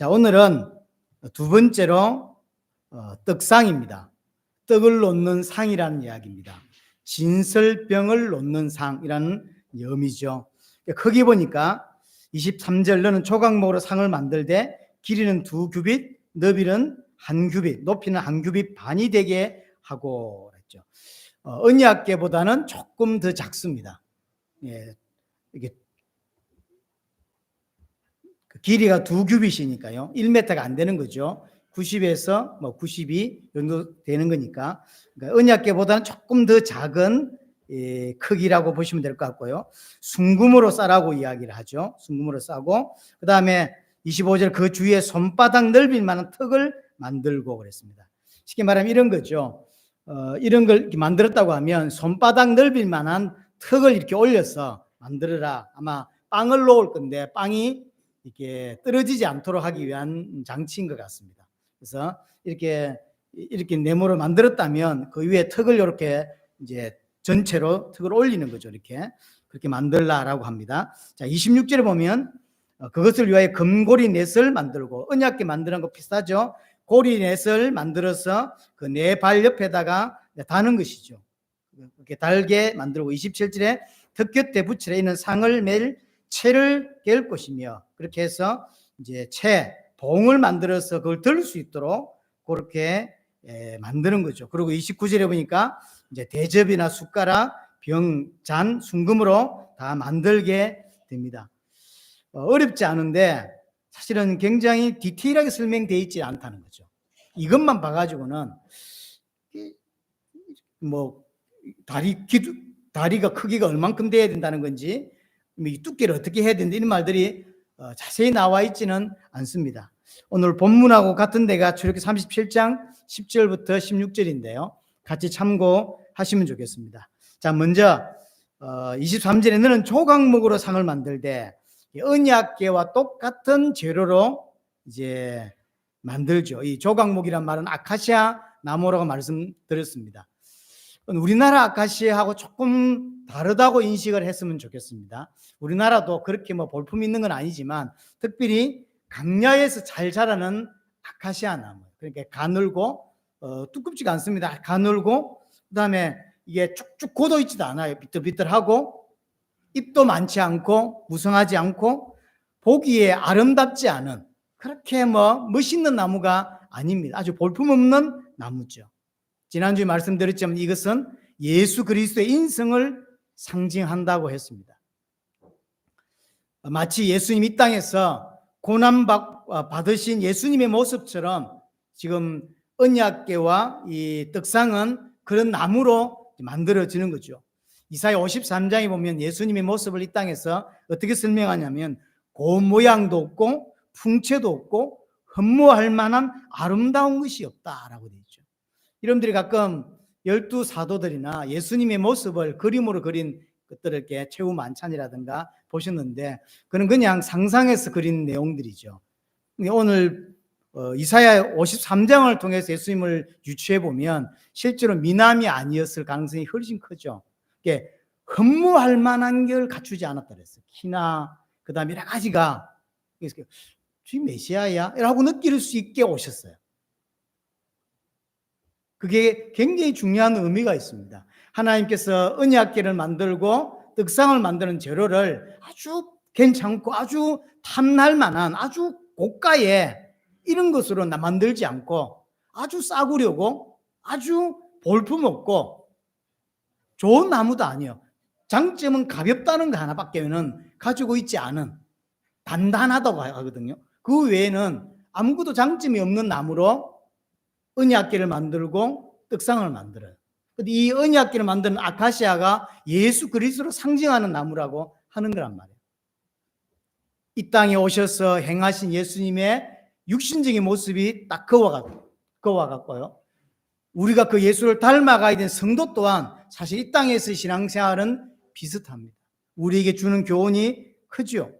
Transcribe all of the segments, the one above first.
자, 오늘은 두 번째로 떡상입니다. 떡을 놓는 상이라는 이야기입니다. 진설병을 놓는 상이라는 의미죠. 크기 보니까 23절 너는 조각목으로 상을 만들되 길이는 2규빗, 너비는 1규빗, 높이는 1규빗 반이 되게 하고 그랬죠. 언약궤보다는 조금 더 작습니다. 예, 이게 길이가 2규빗이니까요. 1m가 안 되는 거죠. 90에서 92 정도 되는 거니까. 그러니까 언약궤보다는 조금 더 작은 크기라고 보시면 될 것 같고요. 순금으로 싸라고 이야기를 하죠. 순금으로 싸고, 그 다음에 25절 그 주위에 손바닥 넓일 만한 턱을 만들고 그랬습니다. 쉽게 말하면 이런 거죠. 이런 걸 이렇게 만들었다고 하면 손바닥 넓일 만한 턱을 이렇게 올려서 만들어라. 아마 빵을 놓을 건데 빵이 이렇게 떨어지지 않도록 하기 위한 장치인 것 같습니다. 그래서 이렇게 네모를 만들었다면 그 위에 턱을 이렇게 이제 전체로 턱을 올리는 거죠. 이렇게 그렇게 만들라라고 합니다. 자, 26절에 보면 그것을 위하여 금고리 넷을 만들고, 언약궤 만드는 거 비슷하죠. 고리 넷을 만들어서 그 네 발 옆에다가 다는 것이죠. 이렇게 달게 만들고, 27절에 턱 곁에 붙이라. 이는 상을 맬 채를 깰 것이며, 그렇게 해서 이제 채 봉을 만들어서 그걸 들 수 있도록 그렇게 만드는 거죠. 그리고 29절에 보니까 이제 대접이나 숟가락, 병, 잔, 순금으로 다 만들게 됩니다. 어렵지 않은데 사실은 굉장히 디테일하게 설명되어 있지 않다는 거죠. 이것만 봐가지고는 뭐 다리가 크기가 얼만큼 돼야 된다는 건지, 이 두께를 어떻게 해야 된다, 이런 말들이 자세히 나와 있지는 않습니다. 오늘 본문하고 같은 데가 출애굽기 37장 10절부터 16절인데요. 같이 참고하시면 좋겠습니다. 자, 먼저 23절에 너는 조각목으로 상을 만들되, 언약궤와 똑같은 재료로 이제 만들죠. 이 조각목이란 말은 아카시아 나무라고 말씀드렸습니다. 우리나라 아카시아하고 조금 다르다고 인식을 했으면 좋겠습니다. 우리나라도 그렇게 뭐 볼품 있는 건 아니지만 특별히 강야에서 잘 자라는 아카시아 나무, 그러니까 가늘고 두껍지가 않습니다. 가늘고, 그 다음에 이게 쭉쭉 god어 있지도 않아요. 비틀비틀하고, 잎도 많지 않고 무성하지 않고 보기에 아름답지 않은, 그렇게 뭐 멋있는 나무가 아닙니다. 아주 볼품없는 나무죠. 지난주에 말씀드렸지만 이것은 예수 그리스도의 인성을 상징한다고 했습니다. 마치 예수님 이 땅에서 고난 받으신 예수님의 모습처럼 지금 언약궤와 이 떡상은 그런 나무로 만들어지는 거죠. 이사야 53장에 보면 예수님의 모습을 이 땅에서 어떻게 설명하냐면 고운 모양도 없고 풍채도 없고 흠모할 만한 아름다운 것이 없다라고 되어 있죠. 여러분들이 가끔 12사도들이나 예수님의 모습을 그림으로 그린 것들을 이렇게 최후 만찬이라든가 보셨는데 그는 그냥 상상해서 그린 내용들이죠. 오늘 이사야 53장을 통해서 예수님을 유추해 보면 실제로 미남이 아니었을 가능성이 훨씬 크죠. 이게 흠모할 만한 걸 갖추지 않았다 그랬어요. 키나 그다음에 여러 가지가. 그래서 주님 메시아야? 라고 느낄 수 있게 오셨어요. 그게 굉장히 중요한 의미가 있습니다. 하나님께서 언약궤를 만들고 떡상을 만드는 재료를 아주 괜찮고 아주 탐날 만한 아주 고가의 이런 것으로 만들지 않고 아주 싸구려고 아주 볼품없고 좋은 나무도 아니에요. 장점은 가볍다는 거 하나밖에는 가지고 있지 않은, 단단하다고 하거든요. 그 외에는 아무것도 장점이 없는 나무로 언약궤를 만들고 떡상을 만들어요. 이 언약궤를 만드는 아카시아가 예수 그리스도를 상징하는 나무라고 하는 거란 말이에요. 이 땅에 오셔서 행하신 예수님의 육신적인 모습이 딱 그와 같고요. 우리가 그 예수를 닮아가야 되는 성도 또한 사실 이 땅에서 신앙생활은 비슷합니다. 우리에게 주는 교훈이 크죠.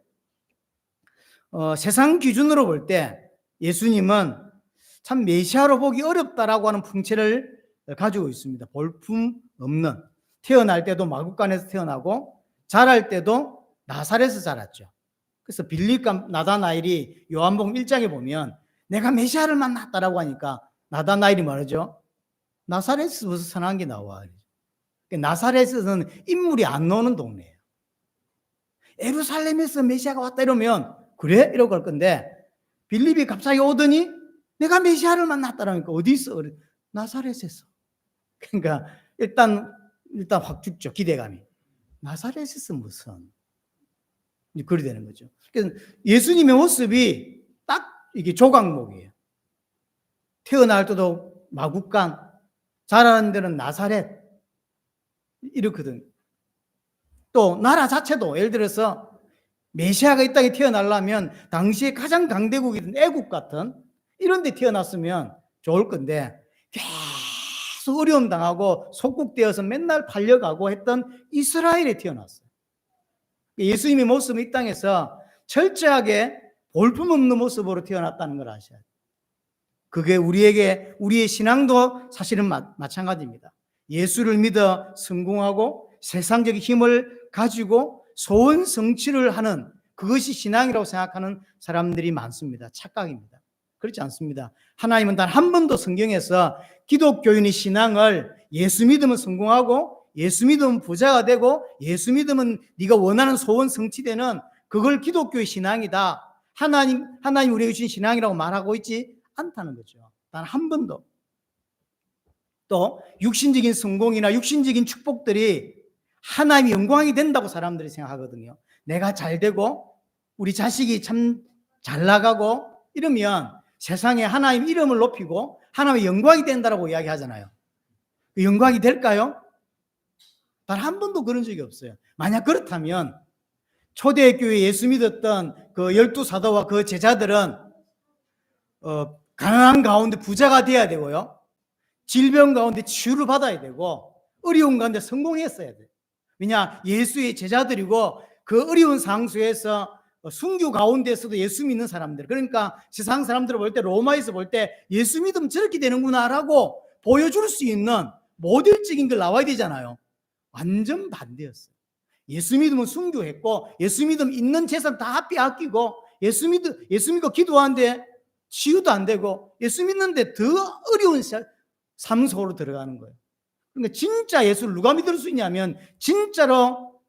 세상 기준으로 볼 때 예수님은 참 메시아로 보기 어렵다라고 하는 풍채를 가지고 있습니다. 볼품 없는, 태어날 때도 마국간에서 태어나고 자랄 때도 나사렛에서 자랐죠. 그래서 빌립과 나다나엘이 요한복음 1장에 보면 내가 메시아를 만났다라고 하니까 나다나엘이 말하죠. 나사렛에서 선한 게 나와. 나사렛에서는 인물이 안 나오는 동네예요. 예루살렘에서 메시아가 왔다 이러면 그래? 이러고 갈 건데 빌립이 갑자기 오더니 내가 메시아를 만났다라니까 어디 있어? 나사렛에서. 그러니까 일단 확 죽죠. 기대감이. 나사렛에서 무슨 그리 되는 거죠. 그래서 예수님의 모습이 딱 이게 조각목이에요. 태어날 때도 마국간, 자라는 데는 나사렛 이렇거든. 또 나라 자체도 예를 들어서 메시아가 이 땅에 태어나려면 당시에 가장 강대국이던 애국 같은 이런 데 태어났으면 좋을 건데 계속 어려움 당하고 속국되어서 맨날 팔려가고 했던 이스라엘에 태어났어요. 예수님의 모습은 이 땅에서 철저하게 볼품없는 모습으로 태어났다는 걸 아셔야 돼요. 그게 우리의 신앙도 사실은 마찬가지입니다. 예수를 믿어 성공하고 세상적인 힘을 가지고 소원 성취를 하는 그것이 신앙이라고 생각하는 사람들이 많습니다. 착각입니다. 그렇지 않습니다. 하나님은 단 한 번도 성경에서 기독교인의 신앙을 예수 믿으면 성공하고 예수 믿으면 부자가 되고 예수 믿으면 네가 원하는 소원 성취되는 그걸 기독교의 신앙이다. 하나님 우리에게 주신 신앙이라고 말하고 있지 않다는 거죠. 단 한 번도. 또 육신적인 성공이나 육신적인 축복들이 하나님의 영광이 된다고 사람들이 생각하거든요. 내가 잘 되고 우리 자식이 참 잘 나가고 이러면 세상에 하나님 이름을 높이고 하나님의 영광이 된다라고 이야기하잖아요. 그 영광이 될까요? 단 한 번도 그런 적이 없어요. 만약 그렇다면 초대교회 예수 믿었던 그 12사도와 그 제자들은 가난한 가운데 부자가 돼야 되고요. 질병 가운데 치유를 받아야 되고 어려운 가운데 성공했어야 돼요. 왜냐? 예수의 제자들이고 그 어려운 상수에서 순교 가운데서도 예수 믿는 사람들, 그러니까 세상 사람들을 볼 때 로마에서 볼 때 예수 믿으면 저렇게 되는구나라고 보여줄 수 있는 모델적인 걸 나와야 되잖아요. 완전 반대였어요. 예수 믿으면 순교했고 예수 믿으면 있는 재산 다 빼앗기고 예수 믿고 기도하는데 치유도 안 되고 예수 믿는데 더 어려운 삶 속으로 들어가는 거예요. 그러니까 진짜 예수를 누가 믿을 수 있냐면 진짜로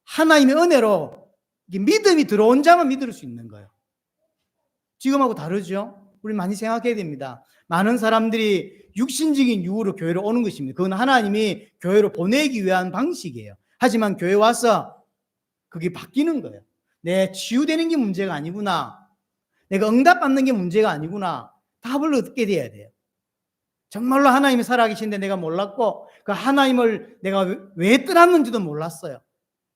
하나님의 은혜로 믿음이 들어온 자만 믿을 수 있는 거예요. 지금하고 다르죠? 우리 많이 생각해야 됩니다. 많은 사람들이 육신적인 이유로 교회로 오는 것입니다. 그건 하나님이 교회로 보내기 위한 방식이에요. 하지만 교회 와서 그게 바뀌는 거예요. 내 치유되는 게 문제가 아니구나. 내가 응답받는 게 문제가 아니구나. 답을 얻게 돼야 돼요. 정말로 하나님이 살아계신데 내가 몰랐고 그 하나님을 내가 왜 떠났는지도 몰랐어요.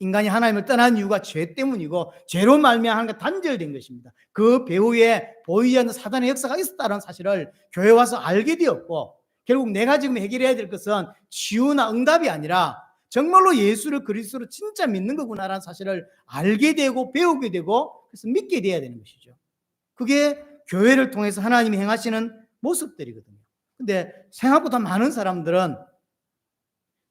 인간이 하나님을 떠난 이유가 죄 때문이고 죄로 말미암아 단절된 것입니다. 그 배후에 보이지 않는 사단의 역사가 있었다는 사실을 교회 와서 알게 되었고 결국 내가 지금 해결해야 될 것은 치유나 응답이 아니라 정말로 예수를 그리스도로 진짜 믿는 거구나라는 사실을 알게 되고 배우게 되고 그래서 믿게 돼야 되는 것이죠. 그게 교회를 통해서 하나님이 행하시는 모습들이거든요. 근데 생각보다 많은 사람들은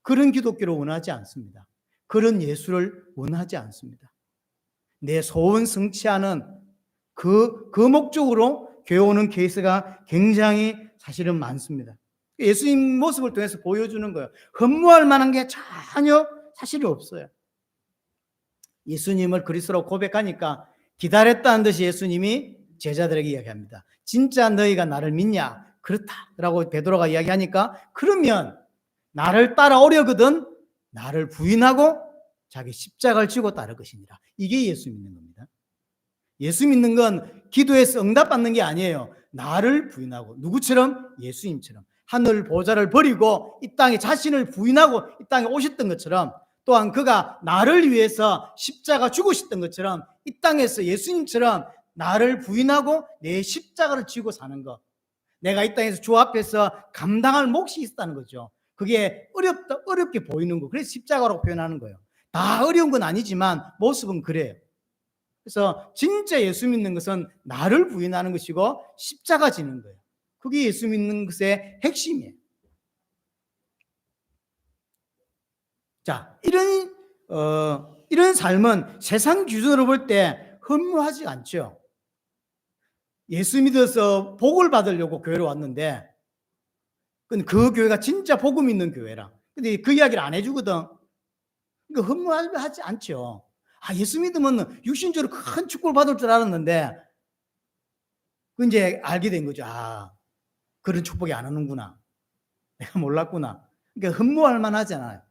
그런 기독교를 원하지 않습니다. 그런 예수를 원하지 않습니다. 내 소원 성취하는 그 목적으로 교회 오는 케이스가 굉장히 사실은 많습니다. 예수님 모습을 통해서 보여주는 거예요. 흠모할 만한 게 전혀 사실이 없어요. 예수님을 그리스도로 고백하니까 기다렸다는 듯이 예수님이 제자들에게 이야기합니다. 진짜 너희가 나를 믿냐? 그렇다라고 베드로가 이야기하니까 그러면 나를 따라오려거든 나를 부인하고 자기 십자가를 지고 따를 것이니라. 이게 예수 믿는 겁니다. 예수 믿는 건 기도에서 응답받는 게 아니에요. 나를 부인하고 누구처럼? 예수님처럼 하늘 보좌를 버리고 이 땅에 자신을 부인하고 이 땅에 오셨던 것처럼 또한 그가 나를 위해서 십자가 죽으셨던 것처럼 이 땅에서 예수님처럼 나를 부인하고 내 십자가를 지고 사는 것. 내가 이 땅에서 주 앞에서 감당할 몫이 있다는 거죠. 그게 어렵게 보이는 거. 그래서 십자가라고 표현하는 거예요. 다 어려운 건 아니지만 모습은 그래요. 그래서 진짜 예수 믿는 것은 나를 부인하는 것이고 십자가 지는 거예요. 그게 예수 믿는 것의 핵심이에요. 자, 이런 삶은 세상 기준으로 볼 때 허무하지 않죠. 예수 믿어서 복을 받으려고 교회로 왔는데 근데 그 교회가 진짜 복음 있는 교회라. 근데 그 이야기를 안 해주거든. 그러니까 허무하지 않죠. 예수 믿으면 육신적으로 큰 축복을 받을 줄 알았는데 그 이제 알게 된 거죠. 그런 축복이 안 오는구나. 내가 몰랐구나. 그러니까 허무할 만하잖아요.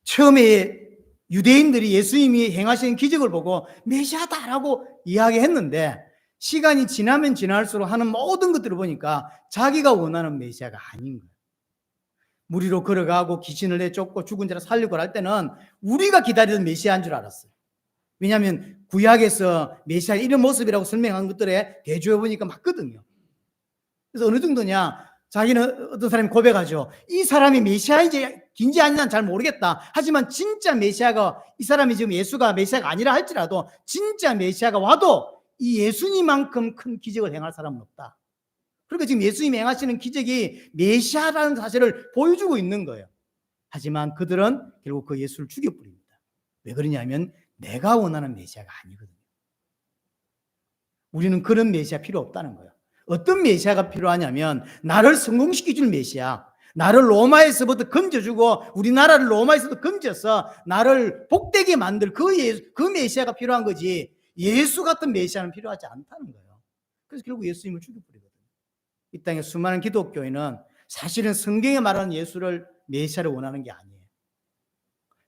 처음에 유대인들이 예수님이 행하신 기적을 보고 메시아다라고 이야기했는데 시간이 지나면 지날수록 하는 모든 것들을 보니까 자기가 원하는 메시아가 아닌 거예요. 물 위로 걸어가고 귀신을 내쫓고 죽은 자를 살리고 할 때는 우리가 기다리던 메시아인 줄 알았어요. 왜냐하면 구약에서 메시아 이런 모습이라고 설명한 것들에 대조해 보니까 맞거든요. 그래서 어느 정도냐, 자기는 어떤 사람이 고백하죠. 이 사람이 메시아인지 아닌지는 잘 모르겠다. 하지만 진짜 메시아가, 이 사람이 지금 예수가 메시아가 아니라 할지라도 진짜 메시아가 와도 이 예수님만큼 큰 기적을 행할 사람은 없다. 그러니까 지금 예수님이 행하시는 기적이 메시아라는 사실을 보여주고 있는 거예요. 하지만 그들은 결국 그 예수를 죽여버립니다. 왜 그러냐면 내가 원하는 메시아가 아니거든요. 우리는 그런 메시아 필요 없다는 거예요. 어떤 메시아가 필요하냐면 나를 성공시켜줄 메시아, 나를 로마에서부터 건져주고 우리나라를 로마에서부터 건져서 나를 복되게 만들 그 메시아가 필요한 거지 예수 같은 메시아는 필요하지 않다는 거예요. 그래서 결국 예수님을 죽여버리거든요. 이 땅에 수많은 기독교인은 사실은 성경에 말하는 예수를 메시아를 원하는 게 아니에요.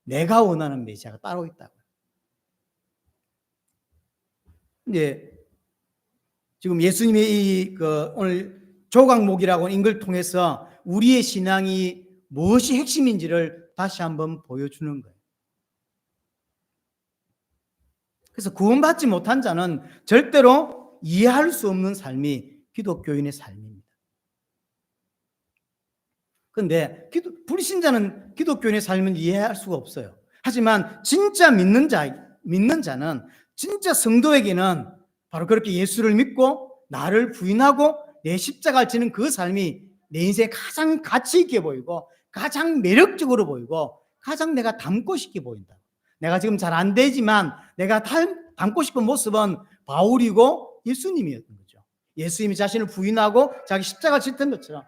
내가 원하는 메시아가 따로 있다고요. 근데 지금 예수님의 오늘 조각목이라고 하는 걸 통해서 우리의 신앙이 무엇이 핵심인지를 다시 한번 보여주는 거예요. 그래서 구원받지 못한 자는 절대로 이해할 수 없는 삶이 기독교인의 삶입니다. 그런데 불신자는 기독교인의 삶을 이해할 수가 없어요. 하지만 진짜 믿는 자는 진짜 성도에게는 바로 그렇게 예수를 믿고 나를 부인하고 내 십자가를 지는 그 삶이 내 인생에 가장 가치 있게 보이고 가장 매력적으로 보이고 가장 내가 닮고 싶게 보인다. 내가 지금 잘 안 되지만 내가 닮고 싶은 모습은 바울이고 예수님이었던 거죠. 예수님이 자신을 부인하고 자기 십자가를 졌던 것처럼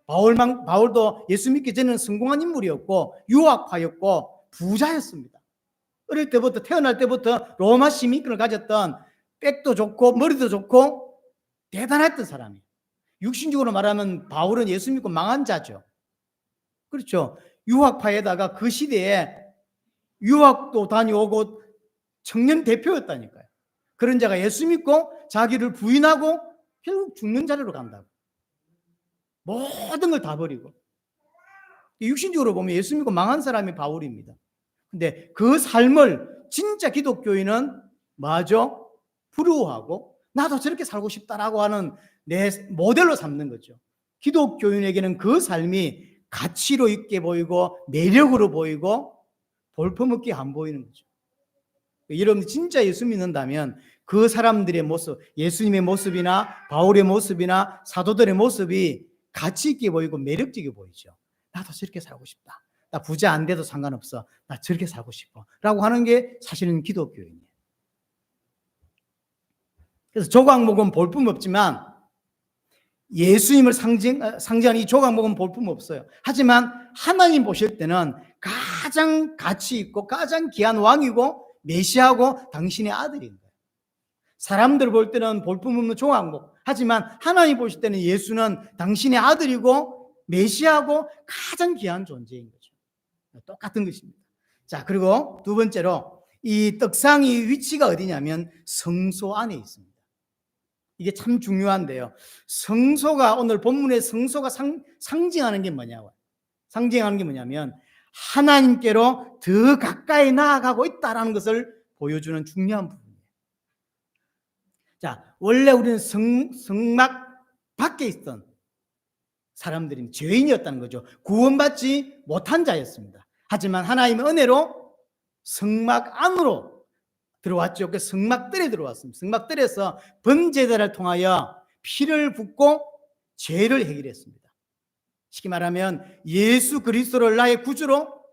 바울도 예수 믿기 전에는 성공한 인물이었고 유학파였고 부자였습니다. 어릴 때부터 태어날 때부터 로마 시민권을 가졌던 백도 좋고 머리도 좋고 대단했던 사람이에요. 육신적으로 말하면 바울은 예수 믿고 망한 자죠. 그렇죠. 유학파에다가 그 시대에 유학도 다녀오고 청년 대표였다니까요. 그런 자가 예수 믿고 자기를 부인하고 결국 죽는 자리로 간다고. 모든 걸 다 버리고. 육신적으로 보면 예수 믿고 망한 사람이 바울입니다. 근데 그 삶을 진짜 기독교인은 마저 부러워하고 나도 저렇게 살고 싶다라고 하는 내 모델로 삼는 거죠. 기독교인에게는 그 삶이 가치로 있게 보이고 매력으로 보이고 볼품없게 안 보이는 거죠. 여러분 진짜 예수 믿는다면 그 사람들의 모습, 예수님의 모습이나 바울의 모습이나 사도들의 모습이 가치 있게 보이고 매력적이게 보이죠. 나도 저렇게 살고 싶다. 나 부자 안 돼도 상관없어. 나 저렇게 살고 싶어. 라고 하는 게 사실은 기독교인이에요. 그래서 조각목은 볼품없지만 예수님을 상징하는 이 조각목은 볼품없어요. 하지만 하나님 보실 때는 가장 가치 있고 가장 귀한 왕이고 메시아고 당신의 아들인 거예요. 사람들 볼 때는 볼품없는 조각목. 하지만 하나님 보실 때는 예수는 당신의 아들이고 메시아고 가장 귀한 존재인 거죠. 똑같은 것입니다. 자, 그리고 두 번째로 이 떡상의 위치가 어디냐면 성소 안에 있습니다. 이게 참 중요한데요. 성소가 오늘 본문의 성소가 상징하는 게 뭐냐고. 상징하는 게 뭐냐면 하나님께로 더 가까이 나아가고 있다는 것을 보여주는 중요한 부분이에요. 자, 원래 우리는 성막 밖에 있던 사람들이 죄인이었다는 거죠. 구원받지 못한 자였습니다. 하지만 하나님의 은혜로 성막 안으로 들어왔죠. 그 성막들에 들어왔습니다. 성막들에서 번제단을 통하여 피를 붓고 죄를 해결했습니다. 쉽게 말하면 예수 그리스도를 나의 구주로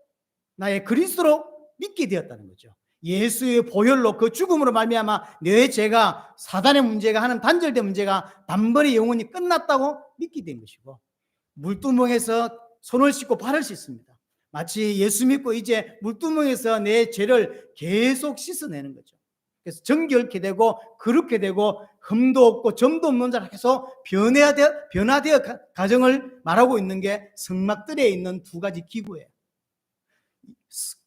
나의 그리스도로 믿게 되었다는 거죠. 예수의 보혈로 그 죽음으로 말미암아 내 죄가 사단의 문제가 하는 단절된 문제가 단번에 영원히 끝났다고 믿게 된 것이고 물두멍에서 손을 씻고 발을 씻습니다. 마치 예수 믿고 이제 물두멍에서 내 죄를 계속 씻어내는 거죠. 그래서 정결케 되고 거룩게 되고 흠도 없고 점도 없는 자라 계속 변화되어 가정을 말하고 있는 게 성막들에 있는 두 가지 기구예요.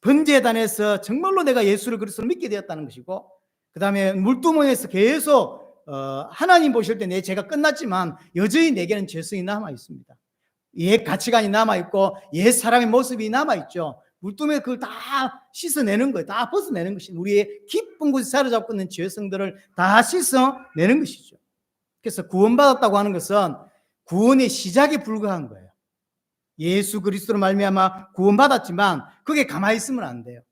번제단에서 정말로 내가 예수를 그리스도로 믿게 되었다는 것이고 그 다음에 물두멍에서 계속 하나님 보실 때 내 죄가 끝났지만 여전히 내게는 죄성이 남아 있습니다. 옛 가치관이 남아있고 옛 사람의 모습이 남아있죠. 물두멍에 그걸 다 씻어내는 거예요. 다 벗어내는 것이 우리의 깊은 곳에 사로잡고 있는 죄성들을 다 씻어내는 것이죠. 그래서 구원받았다고 하는 것은 구원의 시작에 불과한 거예요. 예수 그리스도로 말미암아 구원받았지만 그게 가만히 있으면 안 돼요.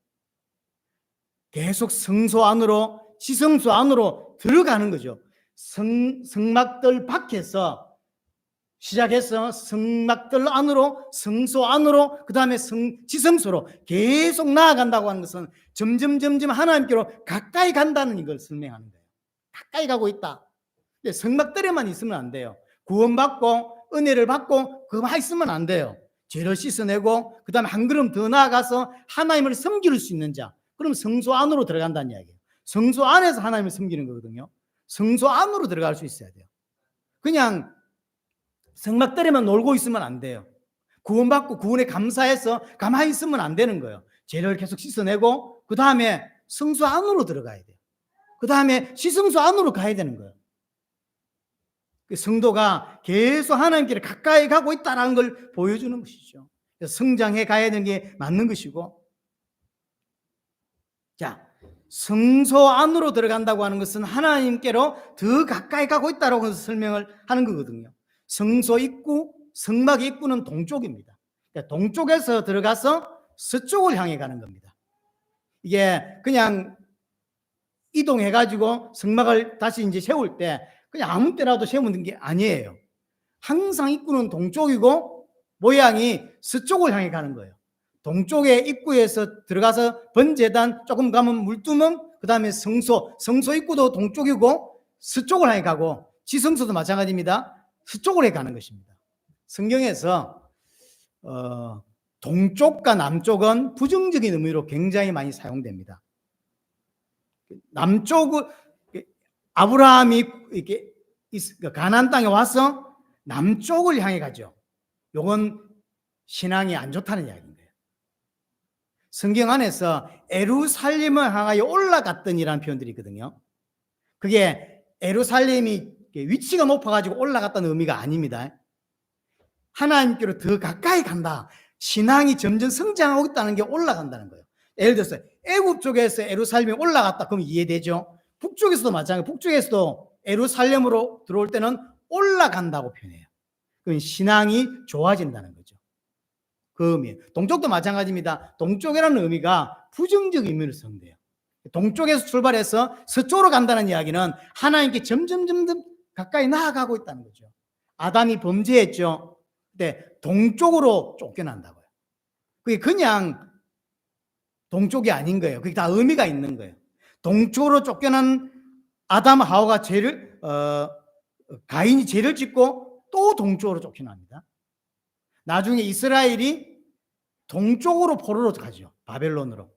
계속 성소 안으로 지성소 안으로 들어가는 거죠. 성막들 밖에서 시작해서 성막들 안으로 성소 안으로 그 다음에 지성소로 계속 나아간다고 하는 것은 점점 하나님께로 가까이 간다는 이걸 설명하는 거예요. 가까이 가고 있다. 근데 성막들에만 있으면 안 돼요. 구원받고 은혜를 받고 그만 있으면 안 돼요. 죄를 씻어내고 그 다음에 한 걸음 더 나아가서 하나님을 섬길 수 있는 자, 그럼 성소 안으로 들어간다는 이야기예요. 성소 안에서 하나님을 섬기는 거거든요. 성소 안으로 들어갈 수 있어야 돼요. 그냥 성막들에만 놀고 있으면 안 돼요. 구원받고 구원에 감사해서 가만히 있으면 안 되는 거예요. 죄를 계속 씻어내고 그 다음에 성소 안으로 들어가야 돼요. 그 다음에 시성소 안으로 가야 되는 거예요. 성도가 계속 하나님께 가까이 가고 있다는 걸 보여주는 것이죠. 성장해 가야 되는 게 맞는 것이고, 자, 성소 안으로 들어간다고 하는 것은 하나님께로 더 가까이 가고 있다고 설명을 하는 거거든요. 성소 입구, 성막 입구는 동쪽입니다. 동쪽에서 들어가서 서쪽을 향해 가는 겁니다. 이게 그냥 이동해가지고 성막을 다시 이제 세울 때 그냥 아무 때라도 세우는 게 아니에요. 항상 입구는 동쪽이고 모양이 서쪽을 향해 가는 거예요. 동쪽의 입구에서 들어가서 번제단 조금 가면 물두멍, 그 다음에 성소 입구도 동쪽이고 서쪽을 향해 가고 지성소도 마찬가지입니다. 서쪽으로 가는 것입니다. 성경에서 동쪽과 남쪽은 부정적인 의미로 굉장히 많이 사용됩니다. 남쪽은 아브라함이 이렇게 가나안 땅에 와서 남쪽을 향해 가죠. 이건 신앙이 안 좋다는 이야기인 거예요. 성경 안에서 예루살렘을 향하여 올라갔더니라는 표현들이 있거든요. 그게 예루살렘이 위치가 높아가지고 올라갔다는 의미가 아닙니다. 하나님께로 더 가까이 간다. 신앙이 점점 성장하고 있다는 게 올라간다는 거예요. 예를 들어서 애굽 쪽에서 예루살렘이 올라갔다 그러면 이해되죠. 북쪽에서도 마찬가지. 북쪽에서도 예루살렘으로 들어올 때는 올라간다고 표현해요. 그건 신앙이 좋아진다는 거죠. 그 의미. 동쪽도 마찬가지입니다. 동쪽이라는 의미가 부정적 의미를 선대요. 동쪽에서 출발해서 서쪽으로 간다는 이야기는 하나님께 점점 가까이 나아가고 있다는 거죠. 아담이 범죄했죠. 근데 동쪽으로 쫓겨난다고요. 그게 그냥 동쪽이 아닌 거예요. 그게 다 의미가 있는 거예요. 동쪽으로 쫓겨난 아담 하와가 가인이 죄를 짓고 또 동쪽으로 쫓겨납니다. 나중에 이스라엘이 동쪽으로 포로로 가죠. 바벨론으로.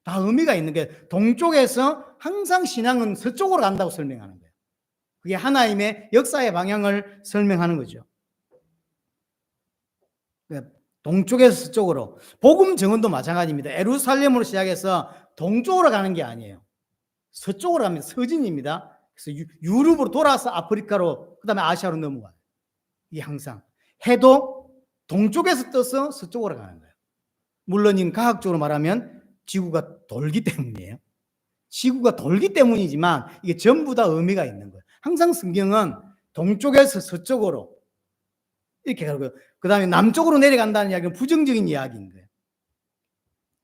다 의미가 있는 게 동쪽에서 항상 신앙은 서쪽으로 간다고 설명하는 거예요. 그게 하나님의 역사의 방향을 설명하는 거죠. 동쪽에서 서쪽으로. 복음 증언도 마찬가지입니다. 예루살렘으로 시작해서 동쪽으로 가는 게 아니에요. 서쪽으로 가면 서진입니다. 그래서 유럽으로 돌아서 아프리카로 그다음에 아시아로 넘어가요. 이게 항상 해도 동쪽에서 떠서 서쪽으로 가는 거예요. 물론 이 과학적으로 말하면 지구가 돌기 때문이에요. 지구가 돌기 때문이지만 이게 전부 다 의미가 있는 거예요. 항상 성경은 동쪽에서 서쪽으로 이렇게 가고요. 그 다음에 남쪽으로 내려간다는 이야기는 부정적인 이야기인 거예요.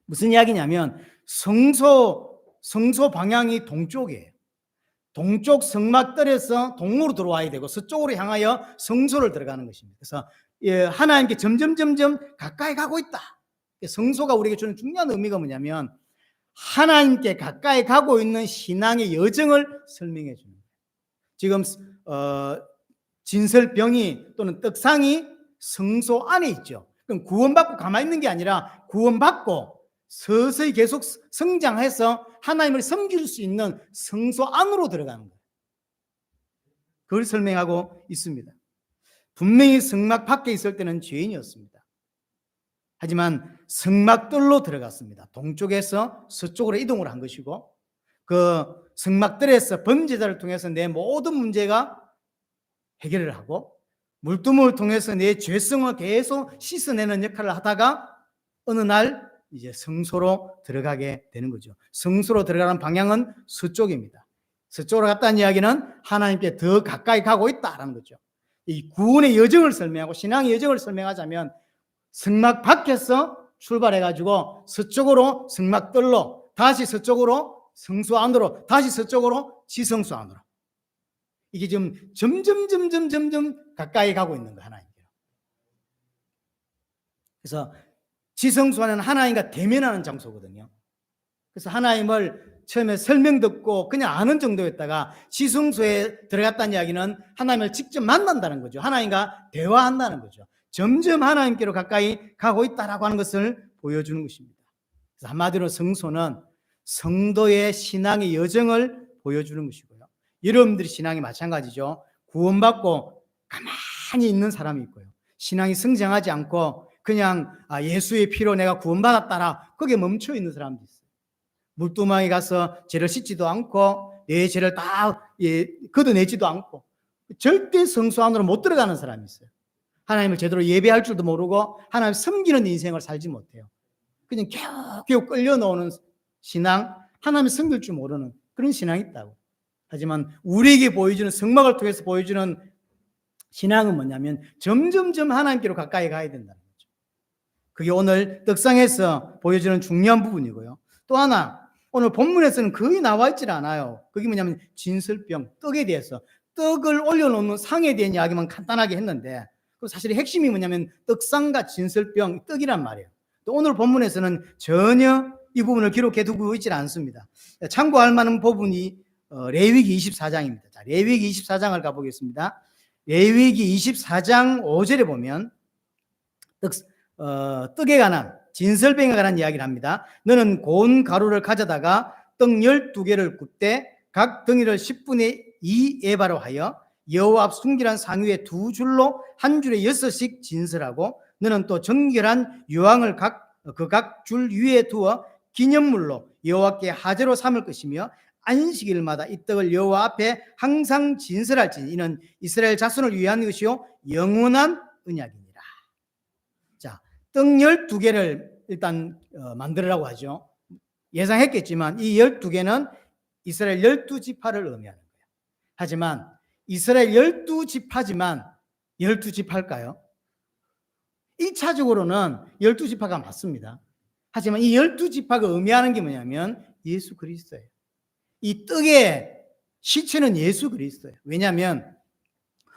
무슨 이야기냐면 성소 방향이 동쪽이에요. 동쪽 성막들에서 동으로 들어와야 되고 서쪽으로 향하여 성소를 들어가는 것입니다. 그래서 하나님께 점점 가까이 가고 있다. 성소가 우리에게 주는 중요한 의미가 뭐냐면 하나님께 가까이 가고 있는 신앙의 여정을 설명해 주는 거예요. 지금 진설병이 또는 떡상이 성소 안에 있죠. 그럼 구원받고 가만히 있는 게 아니라 구원받고 서서히 계속 성장해서 하나님을 섬길 수 있는 성소 안으로 들어가는 거예요. 그걸 설명하고 있습니다. 분명히 성막 밖에 있을 때는 죄인이었습니다. 하지만 성막들로 들어갔습니다. 동쪽에서 서쪽으로 이동을 한 것이고 그 성막들에서 범죄자를 통해서 내 모든 문제가 해결을 하고 물두멍을 통해서 내 죄성을 계속 씻어내는 역할을 하다가 어느 날 이제 성소로 들어가게 되는 거죠. 성소로 들어가는 방향은 서쪽입니다. 서쪽으로 갔다는 이야기는 하나님께 더 가까이 가고 있다라는 거죠. 이 구원의 여정을 설명하고 신앙의 여정을 설명하자면 성막 밖에서 출발해가지고 서쪽으로 성막들로 다시 서쪽으로 성소 안으로 다시 서쪽으로 지성소 안으로 이게 지금 점점 가까이 가고 있는 거예요. 하나님께로. 그래서 지성소 안은 하나님과 대면하는 장소거든요. 그래서 하나님을 처음에 설명 듣고 그냥 아는 정도였다가 지성소에 들어갔다는 이야기는 하나님을 직접 만난다는 거죠. 하나님과 대화한다는 거죠. 점점 하나님께로 가까이 가고 있다라고 하는 것을 보여주는 것입니다. 그래서 한마디로 성소는 성도의 신앙의 여정을 보여주는 것이고요. 여러분들이 신앙이 마찬가지죠. 구원받고 가만히 있는 사람이 있고요. 신앙이 성장하지 않고 그냥 예수의 피로 내가 구원받았다라 거기에 멈춰 있는 사람도 있어요. 물두멍에 가서 죄를 씻지도 않고 내 죄를 다 걷어내지도 않고 절대 성소 안으로 못 들어가는 사람이 있어요. 하나님을 제대로 예배할 줄도 모르고 하나님 섬기는 인생을 살지 못해요. 그냥 겨우 끌려 나오는 신앙, 하나님을 섬길 줄 모르는 그런 신앙이 있다고. 하지만 우리에게 보여주는 성막을 통해서 보여주는 신앙은 뭐냐면 점점점 하나님께로 가까이 가야 된다는 거죠. 그게 오늘 떡상에서 보여주는 중요한 부분이고요. 또 하나 오늘 본문에서는 거의 나와 있질 않아요. 그게 뭐냐면 진설병, 떡에 대해서 떡을 올려놓는 상에 대한 이야기만 간단하게 했는데 사실 핵심이 뭐냐면 떡상과 진설병, 떡이란 말이에요. 또 오늘 본문에서는 전혀 이 부분을 기록해 두고 있지 않습니다. 참고할 만한 부분이 레위기 24장입니다. 자, 레위기 24장을 가보겠습니다. 레위기 24장 5절에 보면 떡에 관한 진설병에 관한 이야기를 합니다. 너는 고운 가루를 가져다가 떡 12개를 굽되 각 덩이를 10분의 2 에바로 하여 여호와 앞 순결한 상 위에 2줄로 한 줄에 6씩 진설하고 너는 또 정결한 유황을 각 줄 위에 두어 기념물로 여호와께 화제로 삼을 것이며 안식일마다 이 떡을 여호와 앞에 항상 진설할지니 이는 이스라엘 자손을 위한 것이요 영원한 언약이니라. 자, 떡 12개를 일단 만들으라고 하죠. 예상했겠지만 이 12개는 이스라엘 12지파를 의미하는 거예요. 하지만 이스라엘 12지파지만 12지파일까요? 1차적으로는 12지파가 맞습니다. 하지만 이 12지파가 의미하는 게 뭐냐면 예수 그리스도예요. 이 떡의 시체는 예수 그리스도예요. 왜냐하면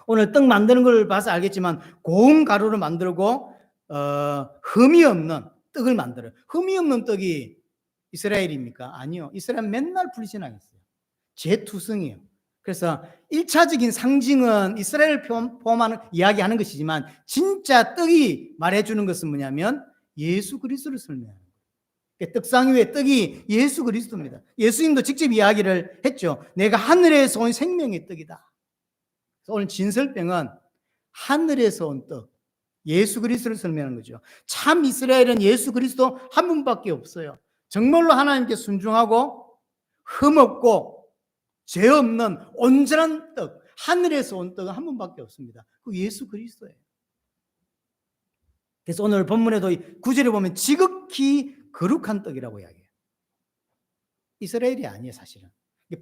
오늘 떡 만드는 걸 봐서 알겠지만 고운 가루를 만들고 흠이 없는 떡을 만들어요. 흠이 없는 떡이 이스라엘입니까? 아니요. 이스라엘 맨날 불신앙했어요. 재투성이에요. 그래서 1차적인 상징은 이스라엘을 포함하는 이야기하는 것이지만 진짜 떡이 말해주는 것은 뭐냐면 예수 그리스도를 설명하는 거예요. 떡상 위에 떡이 예수 그리스도입니다. 예수님도 직접 이야기를 했죠. 내가 하늘에서 온 생명의 떡이다. 오늘 진설병은 하늘에서 온 떡, 예수 그리스도를 설명하는 거죠. 참 이스라엘은 예수 그리스도 한 분밖에 없어요. 정말로 하나님께 순종하고 흠없고 죄 없는 온전한 떡, 하늘에서 온 떡은 한 분밖에 없습니다. 그 예수 그리스도예요. 그래서 오늘 본문에도 9절에 보면 지극히 거룩한 떡이라고 이야기해요. 이스라엘이 아니에요, 사실은.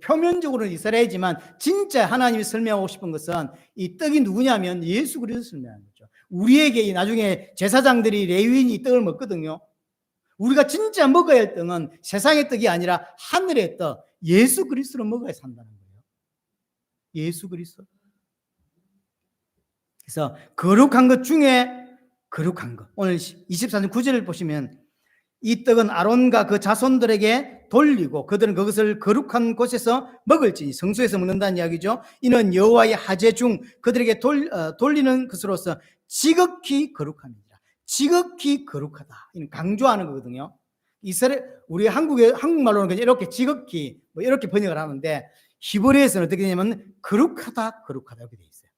표면적으로는 이스라엘이지만 진짜 하나님이 설명하고 싶은 것은 이 떡이 누구냐면 예수 그리스도 설명하는 거죠. 우리에게 나중에 제사장들이 레위인이 이 떡을 먹거든요. 우리가 진짜 먹어야 할 떡은 세상의 떡이 아니라 하늘의 떡, 예수 그리스도를 먹어야 산다는 거예요. 예수 그리스도. 그래서 거룩한 것 중에 거룩한 것. 오늘 24절 9절을 보시면 이 떡은 아론과 그 자손들에게 돌리고 그들은 그것을 거룩한 곳에서 먹을지니 성소에서 먹는다는 이야기죠. 이는 여호와의 하제 중 그들에게 돌리는 것으로서 지극히 거룩함이니라. 지극히 거룩하다. 이는 강조하는 거거든요. 우리 한국말로는 그냥 이렇게 지극히 뭐 이렇게 번역을 하는데 히브리어에서는 어떻게 되냐면 거룩하다 이렇게 돼 있어요.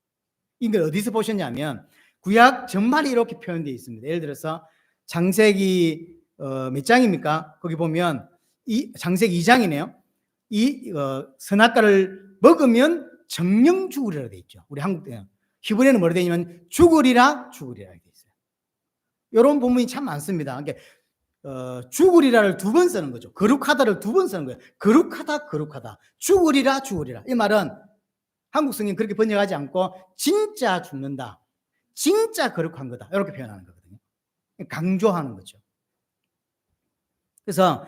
이걸 어디서 보셨냐면 구약 전말이 이렇게 표현되어 있습니다. 예를 들어서 창세기 몇 장입니까? 거기 보면 창세기 2장이네요. 선악과를 먹으면 정령 죽으리라 돼 있죠. 우리 한국 때는. 히브리어는 뭐라 되어 있냐면 죽으리라 돼 있어요. 이런 부분이 참 많습니다. 그러니까 죽으리라를 두 번 쓰는 거죠. 거룩하다를 두 번 쓰는 거예요. 거룩하다. 죽으리라. 이 말은 한국 성경 그렇게 번역하지 않고 진짜 죽는다. 진짜 거룩한 거다. 이렇게 표현하는 거거든요. 강조하는 거죠. 그래서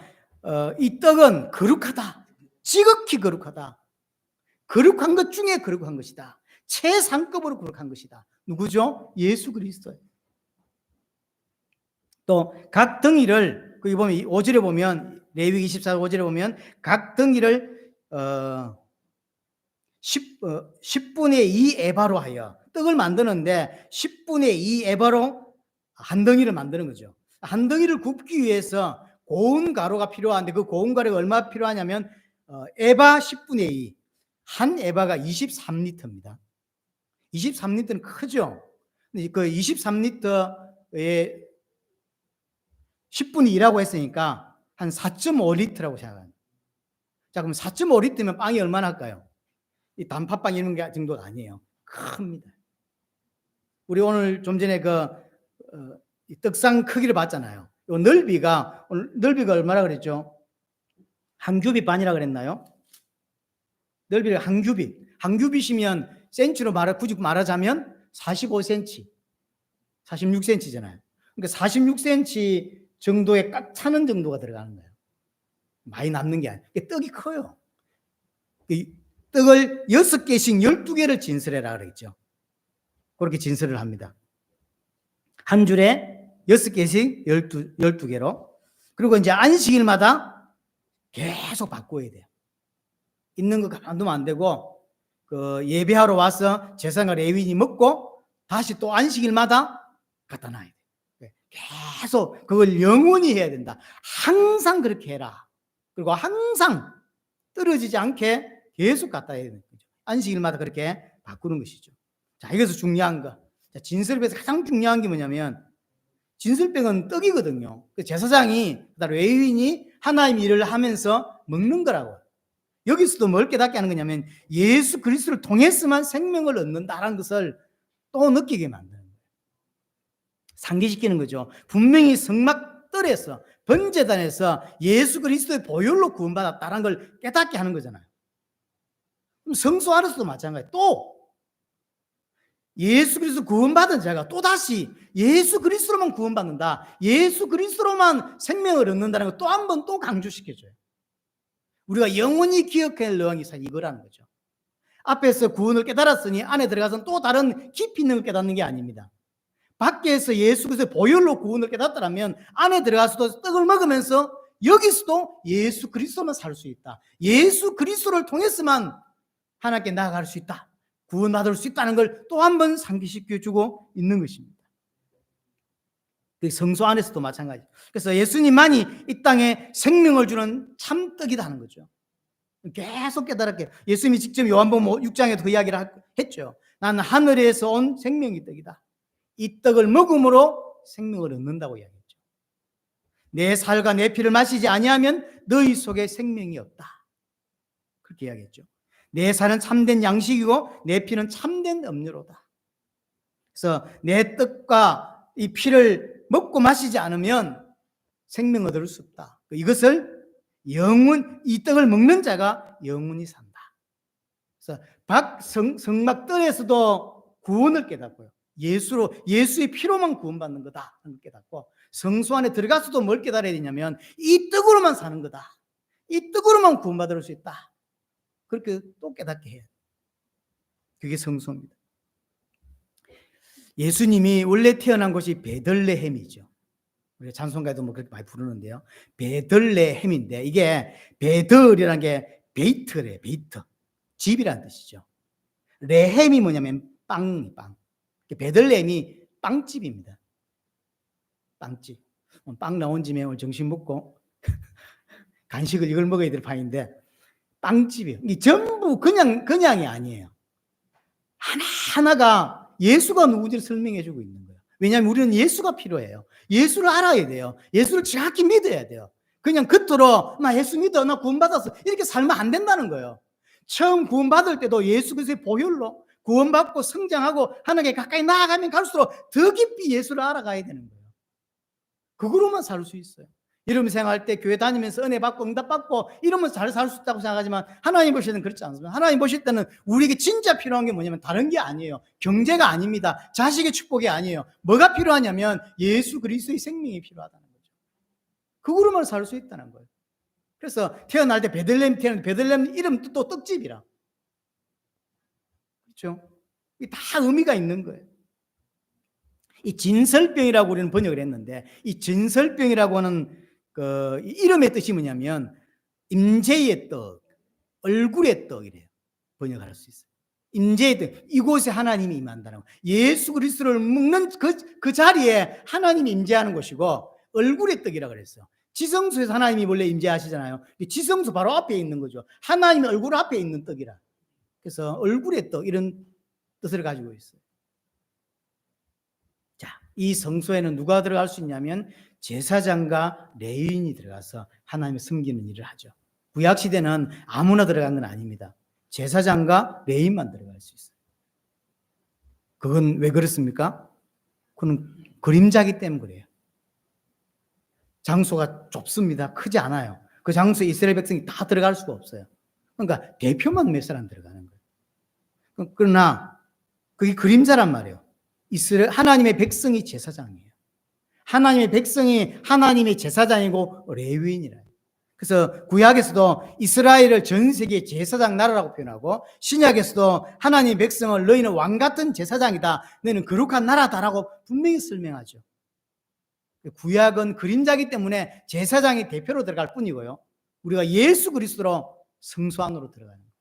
이 떡은 거룩하다. 지극히 거룩하다. 거룩한 것 중에 거룩한 것이다. 최상급으로 거룩한 것이다. 누구죠? 예수 그리스도예요. 또 각 덩이를 거기 보면 5절에 보면 레위기 24장 5절에 보면 각 덩이를 10분의 2 에바로 하여 떡을 만드는데 10분의 2 에바로 한 덩이를 만드는 거죠. 한 덩이를 굽기 위해서 고운 가루가 필요한데 그 고운 가루가 얼마 필요하냐면 에바 10분의 2 한 에바가 23리터입니다. 23리터는 크죠. 그 23리터에 10분의 2라고 했으니까 한 4.5리터라고 생각합니다. 자, 그럼 4.5리터면 빵이 얼마나 할까요? 이 단팥빵 이런 게 정도가 아니에요. 큽니다. 우리 오늘 좀 전에 이 떡상 크기를 봤잖아요. 이 넓이가 얼마나 그랬죠? 한 규빗 반이라 그랬나요? 넓이를 한 규빗. 한 규빗이면 센치로 굳이 말하자면 45cm, 46cm잖아요. 그러니까 46cm 정도의 꽉 차는 정도가 들어가는 거예요. 많이 남는 게 아니에요. 떡이 커요. 이 떡을 6개씩 12개를 진설해라 그랬죠. 그렇게 진설을 합니다. 한 줄에 6개씩 12개로. 그리고 이제 안식일마다 계속 바꿔야 돼요. 있는 거 가만두면 안 되고 예배하러 와서 제사장과 레위인이 먹고 다시 또 안식일마다 갖다 놔야 돼요. 계속 그걸 영원히 해야 된다. 항상 그렇게 해라. 그리고 항상 떨어지지 않게 계속 갖다 해야 되는 거죠. 안식일마다 그렇게 바꾸는 것이죠. 자, 여기서 중요한 거. 진설병에서 가장 중요한 게 뭐냐면 진설병은 떡이거든요. 제사장이 레위인이 하나님 일을 하면서 먹는 거라고. 여기서도 뭘 깨닫게 하는 거냐면 예수 그리스도를 통해서만 생명을 얻는다라는 것을 또 느끼게 만드는 거예요. 상기시키는 거죠. 분명히 성막뜰에서 번제단에서 예수 그리스도의 보혈로 구원받았다는 걸 깨닫게 하는 거잖아요. 그럼 성소 안에서도 마찬가지예요. 또 예수 그리스도 구원받은 자가 또다시 예수 그리스도로만 구원받는다. 예수 그리스도로만 생명을 얻는다는 걸 또 한 번 또 강조시켜줘요. 우리가 영원히 기억할 너왕이 이거라는 거죠. 앞에서 구원을 깨달았으니 안에 들어가서는 또 다른 깊이 있는 걸 깨닫는 게 아닙니다. 밖에서 예수 그리스도의 보혈로 구원을 깨닫더라면 안에 들어가서도 떡을 먹으면서 여기서도 예수 그리스도만 살 수 있다. 예수 그리스도를 통해서만 하나님께 나아갈 수 있다. 구원받을 수 있다는 걸 또 한 번 상기시켜주고 있는 것입니다. 성소 안에서도 마찬가지. 그래서 예수님만이 이 땅에 생명을 주는 참떡이다 는 거죠. 계속 깨달았게. 예수님이 직접 요한복음 6장에도 그 이야기를 했죠. 나는 하늘에서 온 생명의 떡이다. 이 떡을 먹음으로 생명을 얻는다고 이야기했죠. 내 살과 내 피를 마시지 아니하면 너희 속에 생명이 없다. 그렇게 이야기했죠. 내 살은 참된 양식이고 내 피는 참된 음료로다. 그래서 내 떡과 이 피를 먹고 마시지 않으면 생명을 얻을 수 없다. 이것을 이 떡을 먹는 자가 영원히 산다. 그래서 성막뜰에서도 구원을 깨닫고요. 예수의 피로만 구원받는 거다 하는 걸 깨닫고 성소 안에 들어가서도 뭘 깨달아야 되냐면 이 떡으로만 사는 거다. 이 떡으로만 구원받을 수 있다. 그렇게 또 깨닫게 해야 돼요. 그게 성소입니다. 예수님이 원래 태어난 곳이 베들레헴이죠. 우리 찬송가에도 뭐 그렇게 많이 부르는데요. 베들레헴인데 이게 베들이라는 게 베이트래, 베이트. 집이라는 뜻이죠. 레헴이 뭐냐면 빵. 베들레헴이 빵집입니다. 빵집. 빵 나온 집에 오늘 점심 먹고 간식을 이걸 먹어야 될 판인데 빵집이에요. 이 전부 그냥이 아니에요. 하나하나가 예수가 누군지를 설명해 주고 있는 거예요. 왜냐하면 우리는 예수가 필요해요. 예수를 알아야 돼요. 예수를 정확히 믿어야 돼요. 그냥 겉으로 나 예수 믿어, 나 구원받았어 이렇게 살면 안 된다는 거예요. 처음 구원받을 때도 예수 그리스도의 보혈로 구원받고 성장하고 하나님께 가까이 나아가면 갈수록 더 깊이 예수를 알아가야 되는 거예요. 그거로만 살 수 있어요. 여러분 생활할 때 교회 다니면서 은혜 받고 응답 받고 이러면 잘 살 수 있다고 생각하지만 하나님 보실 때는 그렇지 않습니다. 하나님 보실 때는 우리에게 진짜 필요한 게 뭐냐면 다른 게 아니에요. 경제가 아닙니다. 자식의 축복이 아니에요. 뭐가 필요하냐면 예수 그리스도의 생명이 필요하다는 거죠. 그거로만 살 수 있다는 거예요. 그래서 태어날 때 베들레헴 이름도 또 떡집이라. 그렇죠? 이게 다 의미가 있는 거예요. 이 진설병이라고 우리는 번역을 했는데 이 진설병이라고 하는 그 이름의 뜻이 뭐냐면 임재의 떡, 얼굴의 떡이래요. 번역할 수 있어요. 임재의 떡, 이곳에 하나님이 임한다는 거. 예수 그리스도를 먹는 그 자리에 하나님이 임재하는 것이고 얼굴의 떡이라고 그랬어요. 지성소에서 하나님이 원래 임재하시잖아요. 지성소 바로 앞에 있는 거죠. 하나님의 얼굴 앞에 있는 떡이라. 그래서 얼굴의 떡 이런 뜻을 가지고 있어요. 자, 이 성소에는 누가 들어갈 수 있냐면 제사장과 레위인이 들어가서 하나님을 섬기는 일을 하죠. 구약 시대는 아무나 들어간 건 아닙니다. 제사장과 레위인만 들어갈 수 있어요. 그건 왜 그렇습니까? 그건 그림자기 때문에 그래요. 장소가 좁습니다. 크지 않아요. 그 장소에 이스라엘 백성이 다 들어갈 수가 없어요. 그러니까 대표만 몇 사람 들어가는 거예요. 그러나 그게 그림자란 말이에요. 하나님의 백성이 제사장이에요. 하나님의 백성이 하나님의 제사장이고 레위인이라. 그래서 구약에서도 이스라엘을 전 세계 제사장 나라라고 표현하고 신약에서도 하나님의 백성을 너희는 왕 같은 제사장이다. 너희는 거룩한 나라다라고 분명히 설명하죠. 구약은 그림자기 때문에 제사장이 대표로 들어갈 뿐이고요. 우리가 예수 그리스도로 성소 안으로 들어가는 거예요.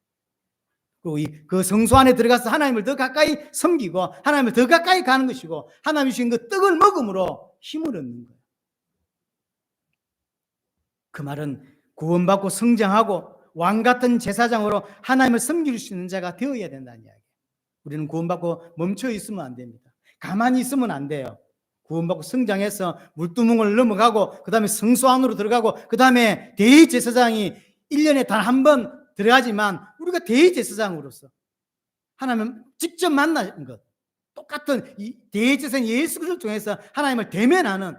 그리고 그 성소 안에 들어가서 하나님을 더 가까이 섬기고 하나님을 더 가까이 가는 것이고 하나님이 주신 그 떡을 먹음으로 힘을 얻는 거예요. 그 말은 구원받고 성장하고 왕같은 제사장으로 하나님을 섬길 수 있는 자가 되어야 된다는 이야기예요. 우리는 구원받고 멈춰 있으면 안 됩니다. 가만히 있으면 안 돼요. 구원받고 성장해서 물두멍을 넘어가고 그 다음에 성소 안으로 들어가고 그 다음에 대제사장이 1년에 단 한 번 들어가지만 우리가 대제사장으로서 하나님 직접 만나는 것, 똑같은 대제사장 예수 그리스도를 통해서 하나님을 대면하는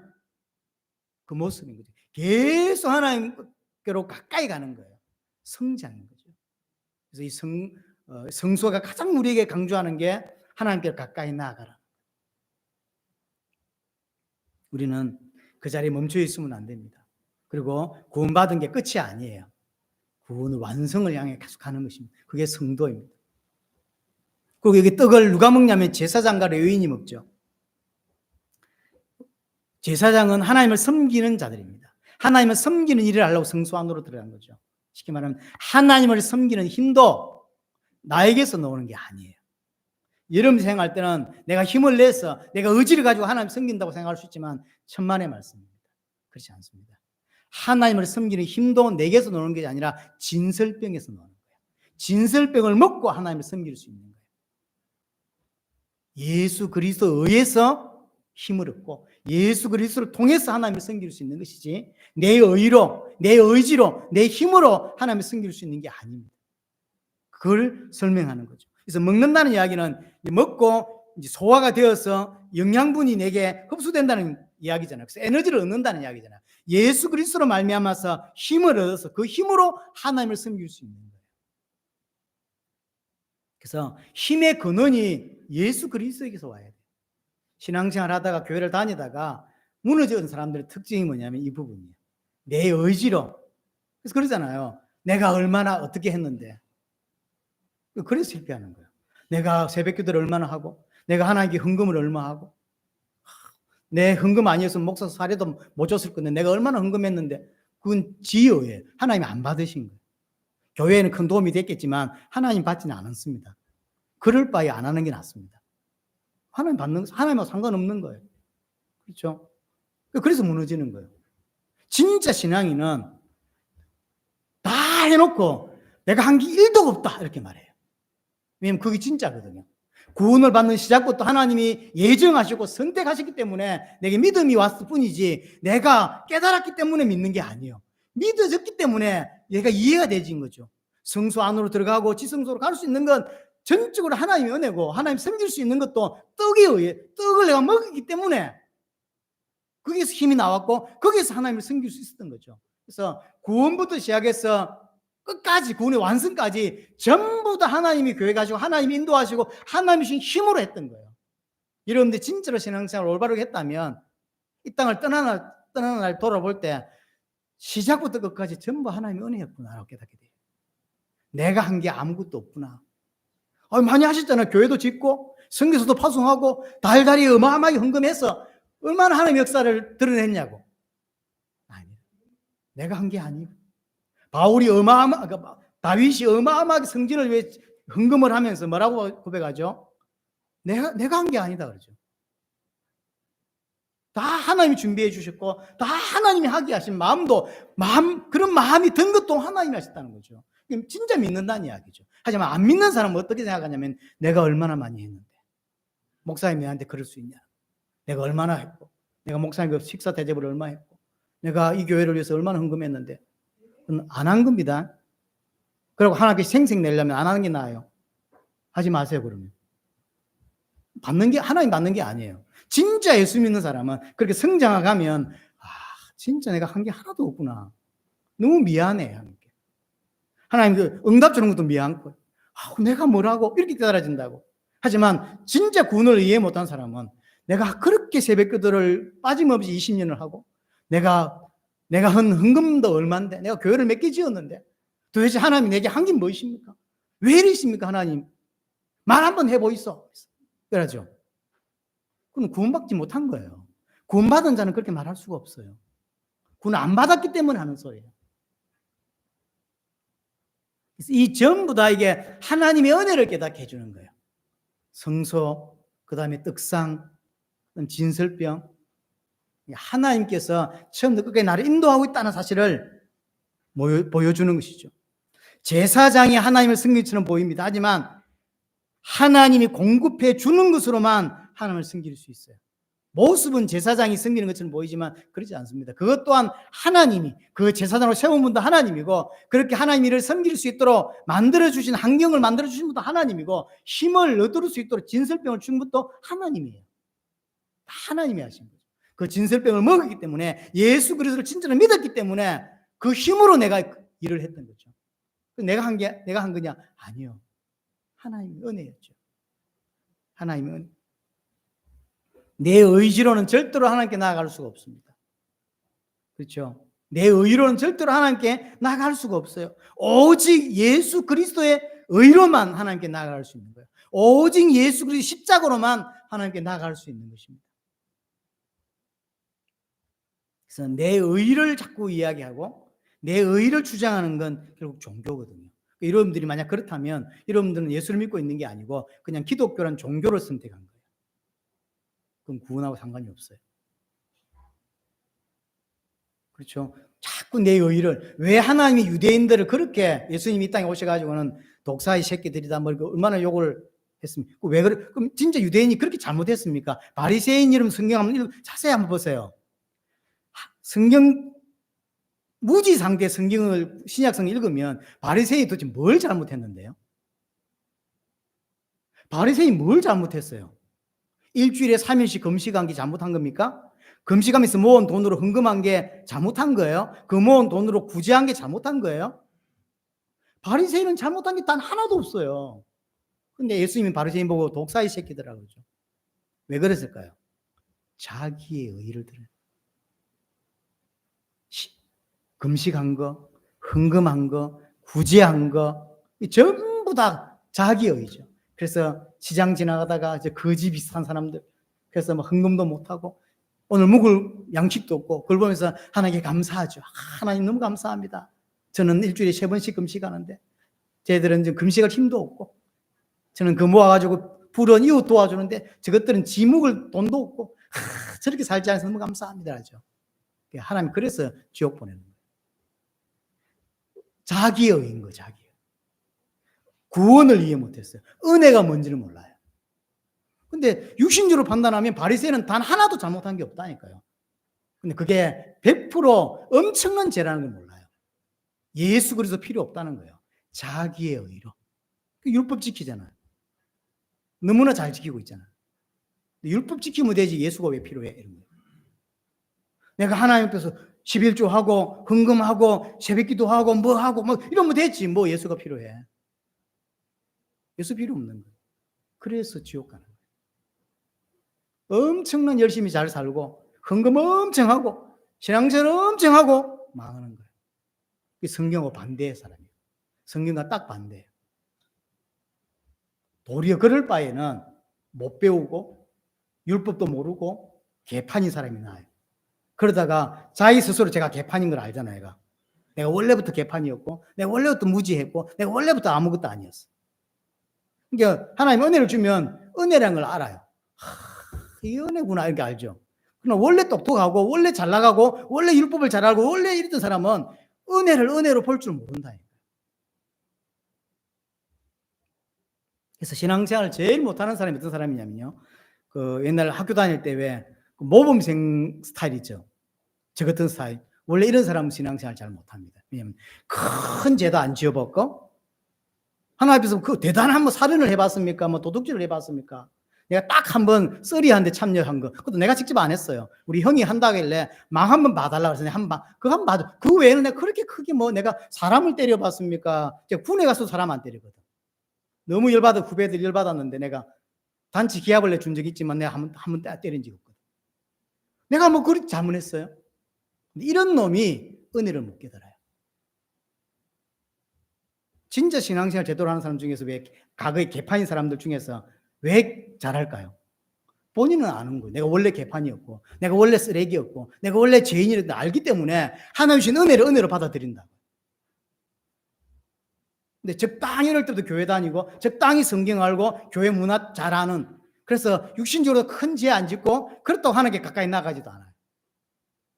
그 모습인 거죠. 계속 하나님께로 가까이 가는 거예요. 성장인 거죠. 그래서 이 성소가 가장 우리에게 강조하는 게 하나님께로 가까이 나아가라. 우리는 그 자리에 멈춰 있으면 안 됩니다. 그리고 구원받은 게 끝이 아니에요. 구원의 완성을 향해 계속 가는 것입니다. 그게 성도입니다. 그리고 여기 떡을 누가 먹냐면 제사장과 레위인이 먹죠. 제사장은 하나님을 섬기는 자들입니다. 하나님을 섬기는 일을 하려고 성소 안으로 들어간 거죠. 쉽게 말하면 하나님을 섬기는 힘도 나에게서 나오는 게 아니에요. 여러분 생각할 때는 내가 힘을 내서 내가 의지를 가지고 하나님 섬긴다고 생각할 수 있지만 천만의 말씀입니다. 그렇지 않습니다. 하나님을 섬기는 힘도 내게서 나오는 게 아니라 진설병에서 나오는 거예요. 진설병을 먹고 하나님을 섬길 수 있는 거예요. 예수 그리스도에 의해서 힘을 얻고 예수 그리스도를 통해서 하나님을 섬길 수 있는 것이지 내 의로, 내 의지로, 내 힘으로 하나님을 섬길 수 있는 게 아닙니다. 그걸 설명하는 거죠. 그래서 먹는다는 이야기는 먹고 이제 소화가 되어서 영양분이 내게 흡수된다는 이야기잖아요. 그래서 에너지를 얻는다는 이야기잖아요. 예수 그리스도로 말미암아서 힘을 얻어서 그 힘으로 하나님을 섬길 수 있는 거예요. 그래서 힘의 근원이 예수 그리스도에게서 와야 돼요. 신앙생활 하다가 교회를 다니다가 무너진 사람들의 특징이 뭐냐면 이 부분이에요. 내 의지로. 그래서 그러잖아요. 내가 얼마나 어떻게 했는데. 그래서 실패하는 거예요. 내가 새벽기도를 얼마나 하고 내가 하나님께 헌금을 얼마 하고 내 헌금 아니었으면 목사 사례도 못 줬을 건데 내가 얼마나 헌금했는데 그건 지혜예요. 하나님이 안 받으신 거예요. 교회에는 큰 도움이 됐겠지만 하나님 받지는 않았습니다. 그럴 바에 안 하는 게 낫습니다. 하나님 받는, 하나님하고 상관없는 거예요. 그렇죠? 그래서 무너지는 거예요. 진짜 신앙인은 다 해놓고 내가 한 게 1도 없다 이렇게 말해요. 왜냐면 그게 진짜거든요. 구원을 받는 시작부터 하나님이 예정하시고 선택하셨기 때문에 내게 믿음이 왔을 뿐이지 내가 깨달았기 때문에 믿는 게 아니에요. 믿어졌기 때문에 얘가 이해가 되진 거죠. 성소 안으로 들어가고 지성소로 갈 수 있는 건 전적으로 하나님의 은혜고 하나님 섬길 수 있는 것도 떡에 의해 떡을 내가 먹었기 때문에 거기에서 힘이 나왔고 거기에서 하나님을 섬길 수 있었던 거죠. 그래서 구원부터 시작해서 끝까지 구원의 완성까지 전부 다 하나님이 교회 가지고 하나님이 인도하시고 하나님이 주신 힘으로 했던 거예요. 여러분들 진짜로 신앙생활을 올바르게 했다면 이 땅을 떠나는 날 돌아볼 때 시작부터 끝까지 전부 하나님의 은혜였구나라고 깨닫게 돼요. 내가 한 게 아무것도 없구나. 많이 하셨잖아요. 교회도 짓고 성교사도 파송하고 달달이 어마어마하게 헌금해서 얼마나 하나님의 역사를 드러냈냐고. 아니, 내가 한 게 아니고 다윗이 어마어마하게 성전을 위해 헌금을 하면서 뭐라고 고백하죠? 내가 한 게 아니다 그러죠. 다 하나님이 준비해 주셨고 다 하나님이 하게 하신 그런 마음이 든 것도 하나님이 하셨다는 거죠. 진짜 믿는다는 이야기죠. 하지만 안 믿는 사람은 어떻게 생각하냐면 내가 얼마나 많이 했는데 목사님이 나한테 그럴 수 있냐, 내가 얼마나 했고 내가 목사님 식사 대접을 얼마 했고 내가 이 교회를 위해서 얼마나 헌금했는데 안 한 겁니다. 그리고 하나님께 생색 내려면 안 하는 게 나아요. 하지 마세요. 그러면 하나님 받는 게 아니에요. 진짜 예수 믿는 사람은 그렇게 성장하가면 진짜 내가 한 게 하나도 없구나. 너무 미안해. 하나님께. 하나님 그 응답 주는 것도 미안고 내가 뭐라고 이렇게 깨달아진다고. 하지만 진짜 구원을 이해 못한 사람은 내가 그렇게 새벽기도를 빠짐없이 20년을 하고 내가 한 헌금도 얼마인데 내가 교회를 몇 개 지었는데 도대체 하나님이 내게 한 게 무엇입니까? 왜 이러십니까 하나님? 말 한번 해보이소. 그러죠. 그건 구원받지 못한 거예요. 구원받은 자는 그렇게 말할 수가 없어요. 구원 안 받았기 때문에 하는 소리예요. 그래서 이 전부 다 이게 하나님의 은혜를 깨닫게 해주는 거예요. 성소, 그 다음에 떡상, 진설병. 하나님께서 처음부터 끝까지 나를 인도하고 있다는 사실을 보여주는 것이죠. 제사장이 하나님을 섬기처럼 보입니다. 하지만 하나님이 공급해 주는 것으로만 하나님을 섬길 수 있어요. 모습은 제사장이 섬기는 것처럼 보이지만 그렇지 않습니다. 그것 또한 하나님이 그 제사장으로 세운 분도 하나님이고 그렇게 하나님을 섬길 수 있도록 만들어주신 환경을 만들어주신 분도 하나님이고 힘을 얻을 수 있도록 진설병을 준 것도 하나님이에요. 다 하나님이 하신 거죠. 그 진설병을 먹었기 때문에 예수 그리스도를 진짜로 믿었기 때문에 그 힘으로 내가 일을 했던 거죠. 내가 한 거냐? 아니요. 하나님의 은혜였죠. 하나님의 은혜. 내 의지로는 절대로 하나님께 나아갈 수가 없습니다. 그렇죠? 내 의로는 절대로 하나님께 나아갈 수가 없어요. 오직 예수 그리스도의 의로만 하나님께 나아갈 수 있는 거예요. 오직 예수 그리스도 십자가로만 하나님께 나아갈 수 있는 것입니다. 그래서 내 의를 자꾸 이야기하고 내 의를 주장하는 건 결국 종교거든요. 여러분들이 만약 그렇다면 여러분들은 예수를 믿고 있는 게 아니고 그냥 기독교란 종교를 선택한 거예요. 그럼 구원하고 상관이 없어요. 그렇죠? 자꾸 내 의를, 왜 하나님이 유대인들을 그렇게 예수님이 이 땅에 오셔가지고는 독사의 새끼들이다 뭐 얼마나 욕을 했습니까? 왜 그래? 그럼 진짜 유대인이 그렇게 잘못했습니까? 바리새인 이름 성경 한번 자세히 한번 보세요. 성경 무지 상대 성경을 신약성을 읽으면 바리새인이 도대체 뭘 잘못했는데요? 바리새인이 뭘 잘못했어요? 일주일에 3일씩 금식한 게 잘못한 겁니까? 금식하면서 모은 돈으로 헌금한 게 잘못한 거예요? 그 모은 돈으로 구제한 게 잘못한 거예요? 바리새인은 잘못한 게 단 하나도 없어요. 근데 예수님이 바리새인 보고 독사의 새끼들이라고 그러죠. 왜 그랬을까요? 자기의 의를 들어요. 금식한 거, 헌금한 거, 구제한 거 전부 다 자기의 의죠. 그래서 시장 지나가다가 이제 거지 비슷한 사람들, 그래서 뭐 헌금도 못하고 오늘 먹을 양식도 없고 그걸 보면서 하나님께 감사하죠. 하나님 너무 감사합니다. 저는 일주일에 3번씩 금식하는데 쟤들은 지금 금식할 힘도 없고 저는 그 모아가지고 부른 이웃 도와주는데 저것들은 지 먹을 돈도 없고 저렇게 살지 않아서 너무 감사합니다 하죠. 하나님 그래서 지옥 보내는 거예요. 자기의인 거 자기의. 구원을 이해 못했어요. 은혜가 뭔지를 몰라요. 근데 육신적으로 판단하면 바리새인은 단 하나도 잘못한 게 없다니까요. 근데 그게 100% 엄청난 죄라는 걸 몰라요. 예수 그리스도 필요 없다는 거예요. 자기의 의로. 율법 지키잖아요. 너무나 잘 지키고 있잖아요. 율법 지키면 되지 예수가 왜 필요해? 이런 거예요. 내가 하나님 앞에서 11조 하고 헌금하고 새벽기도 하고 뭐 하고 뭐 이러면 되지. 뭐 예수가 필요해? 예수 필요 없는 거예요. 그래서 지옥 가는 거예요. 엄청난 열심히 잘 살고 헌금 엄청 하고 신앙생활 엄청 하고 망하는 거예요. 성경과 반대의 사람이에요. 성경과 딱 반대예요. 도리어 그럴 바에는 못 배우고 율법도 모르고 개판인 사람이 나아요. 그러다가 자기 스스로 제가 개판인 걸 알잖아요. 내가 원래부터 개판이었고 내가 원래부터 무지했고 내가 원래부터 아무것도 아니었어. 그러니까 하나님 은혜를 주면 은혜라는 걸 알아요. 이 은혜구나 이렇게 알죠. 그러나 원래 똑똑하고 원래 잘 나가고 원래 율법을 잘 알고 원래 이랬던 사람은 은혜를 은혜로 볼 줄 모른다. 그래서 신앙생활을 제일 못하는 사람이 어떤 사람이냐면요. 그 옛날 학교 다닐 때 왜 모범생 스타일 있죠. 저 같은 스타일. 원래 이런 사람은 신앙생활 잘 못합니다. 왜냐하면 큰 죄도 안 지어봤고 하나님 앞에서 그 대단한 뭐 살인을 해봤습니까? 뭐 도둑질을 해봤습니까? 내가 딱 한 번 썰이한데 참여한 거. 그것도 내가 직접 안 했어요. 우리 형이 한다길래 망 한 번 봐달라고 해서 그거 한 번 봐줘. 그 외에는 내가 그렇게 크게 뭐 내가 사람을 때려봤습니까? 제가 군에 가서 사람 안 때리거든. 너무 열받아 후배들 열받았는데 내가 단체 기합을 내준 적이 있지만 내가 한 번 때린 적이 없거든. 내가 뭐 그렇게 잘못했어요? 이런 놈이 은혜를 못 깨달아요. 진짜 신앙생활 제대로 하는 사람 중에서 왜 과거에 개판인 사람들 중에서 왜 잘할까요? 본인은 아는 거예요. 내가 원래 개판이었고 내가 원래 쓰레기였고 내가 원래 죄인이라는 걸 알기 때문에 하나님 주신 은혜를 은혜로 받아들인다. 근데 적당히 이럴 때도 교회 다니고 적당히 성경 알고 교회 문화 잘 아는 그래서 육신적으로 큰 죄 안 짓고 그렇다고 하나님께 가까이 나가지도 않아요.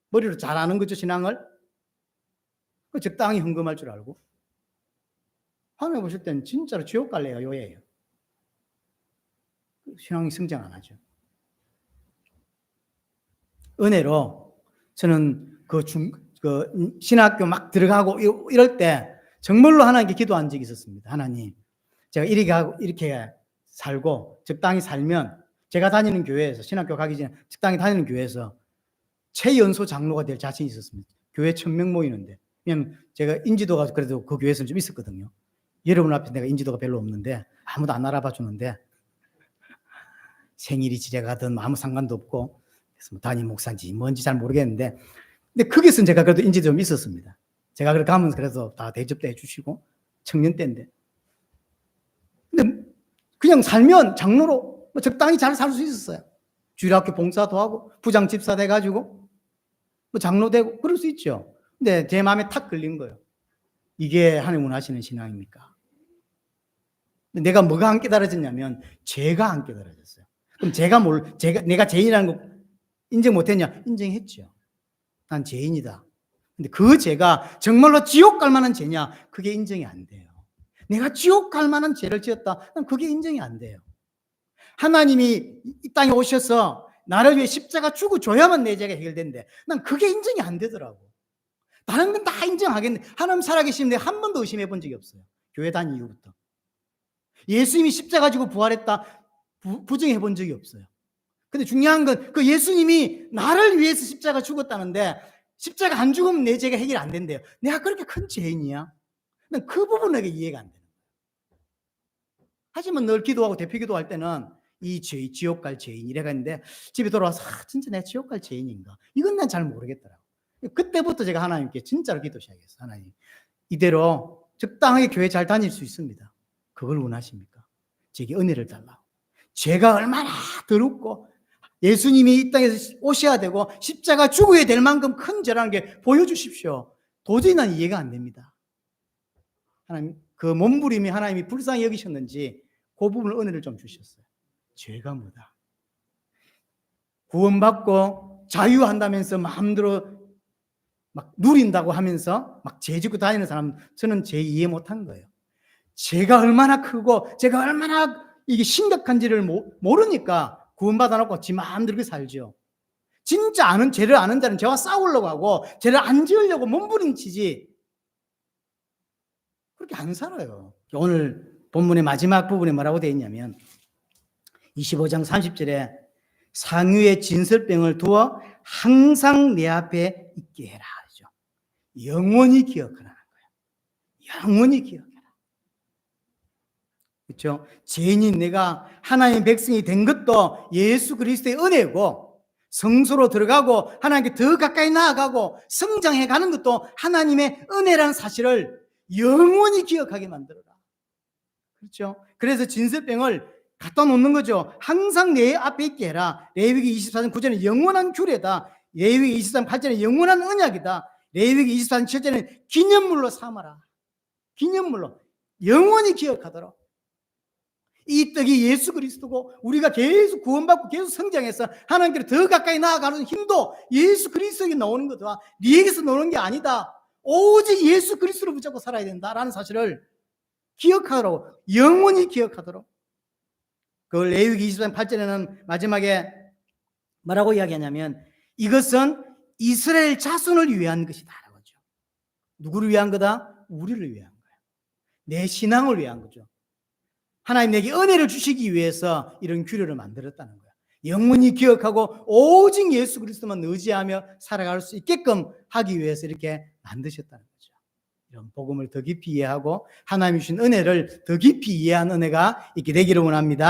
머리로 잘 아는 거죠 신앙을. 적당히 헌금할 줄 알고 하나님 보실 때는 진짜로 지옥 갈래요 요예요. 신앙이 성장 안 하죠. 은혜로 저는 그 신학교 막 들어가고 이럴 때 정말로 하나님께 기도한 적이 있었습니다. 하나님, 제가 이렇게 살고 적당히 살면 제가 다니는 교회에서 신학교 가기 전에 적당히 다니는 교회에서 최연소 장로가 될 자신이 있었습니다. 교회 1000명 모이는데 왜냐면 제가 인지도가 그래도 그 교회에서는 좀 있었거든요. 여러분 앞에 내가 인지도가 별로 없는데 아무도 안 알아봐 주는데 생일이 지나가든 아무 상관도 없고 그래서 뭐 담임 목사인지 뭔지 잘 모르겠는데 근데 거기서는 제가 그래도 인지도 좀 있었습니다. 제가 그렇게 가면서 그래서 다 대접도 해주시고 청년 때인데 근데 그냥 살면 장로로 뭐 적당히 잘 살 수 있었어요. 주일학교 봉사도 하고 부장 집사 돼가지고 뭐 장로 되고 그럴 수 있죠. 근데 제 마음에 탁 걸린 거예요. 이게 하나님 원하시는 신앙입니까? 근데 내가 뭐가 안 깨달아졌냐면 죄가 안 깨달아졌어요. 그럼 내가 죄인이라는 거 인정 못했냐? 인정했죠. 난 죄인이다. 근데 그 죄가 정말로 지옥 갈 만한 죄냐? 그게 인정이 안 돼요. 내가 지옥 갈 만한 죄를 지었다? 난 그게 인정이 안 돼요. 하나님이 이 땅에 오셔서 나를 위해 십자가 죽어줘야만 내 죄가 해결된대. 난 그게 인정이 안 되더라고. 다른 건 다 인정하겠는데 하나님 살아계시는데 한 번도 의심해 본 적이 없어요. 교회 다닌 이후부터. 예수님이 십자가 지고 부활했다 부정해 본 적이 없어요. 근데 중요한 건 그 예수님이 나를 위해서 십자가 죽었다는데 십자가 안 죽으면 내 죄가 해결 안 된대요. 내가 그렇게 큰 죄인이야? 난 그 부분은 내가 이해가 안 되는 거예요. 하지만 늘 기도하고 대표 기도할 때는 이 죄, 지옥 갈 죄인 이래가 있는데 집에 돌아와서 진짜 내가 지옥 갈 죄인인가? 이건 난 잘 모르겠더라고. 그때부터 제가 하나님께 진짜로 기도 시작했어요. 하나님, 이대로 적당하게 교회 잘 다닐 수 있습니다. 그걸 원하십니까? 제게 은혜를 달라고. 죄가 얼마나 더럽고 예수님이 이 땅에서 오셔야 되고 십자가 죽어야 될 만큼 큰 죄라는 게 보여주십시오. 도저히 난 이해가 안 됩니다. 하나님, 그 몸부림이 하나님이 불쌍히 여기셨는지 그 부분을 은혜를 좀 주셨어요. 죄가 뭐다. 구원받고 자유한다면서 마음대로 막 누린다고 하면서 막 죄 짓고 다니는 사람, 저는 죄 이해 못한 거예요. 죄가 얼마나 크고 죄가 얼마나 이게 심각한지를 모르니까 구원받아놓고 지 마음대로 살죠. 진짜 죄를 아는 자는 죄와 싸우려고 하고 죄를 안 지으려고 몸부림치지 그렇게 안 살아요. 오늘 본문의 마지막 부분에 뭐라고 되어 있냐면 25장 30절에 상유의 진설병을 두어 항상 내 앞에 있게 해라. 영원히 기억하라는 거예요. 영원히 기억해라. 그렇죠? 죄인인 내가 하나님의 백성이 된 것도 예수 그리스도의 은혜고, 성소로 들어가고 하나님께 더 가까이 나아가고 성장해 가는 것도 하나님의 은혜라는 사실을 영원히 기억하게 만들어라. 그렇죠? 그래서 진설병을 갖다 놓는 거죠. 항상 내 앞에 있게 해라. 레위기 24장 9절은 영원한 규례다. 레위기 23장 8절은 영원한 언약이다. 레위기 24장 7절은 기념물로 삼아라. 기념물로 영원히 기억하도록. 이 떡이 예수 그리스도고 우리가 계속 구원받고 계속 성장해서 하나님께로 더 가까이 나아가는 힘도 예수 그리스도에게 나오는 거다. 네에게서 나오는 게 아니다. 오직 예수 그리스도를 붙잡고 살아야 된다라는 사실을 기억하도록, 영원히 기억하도록. 그 레위기 24장 8절에는 마지막에 뭐라고 이야기하냐면 이것은 이스라엘 자손을 위한 것이다. 누구를 위한 거다? 우리를 위한 거야. 내 신앙을 위한 거죠. 하나님 내게 은혜를 주시기 위해서 이런 규례를 만들었다는 거야. 영원히 기억하고 오직 예수 그리스도만 의지하며 살아갈 수 있게끔 하기 위해서 이렇게 만드셨다는 거죠. 이런 복음을 더 깊이 이해하고 하나님이 주신 은혜를 더 깊이 이해한 은혜가 있게 되기를 원합니다.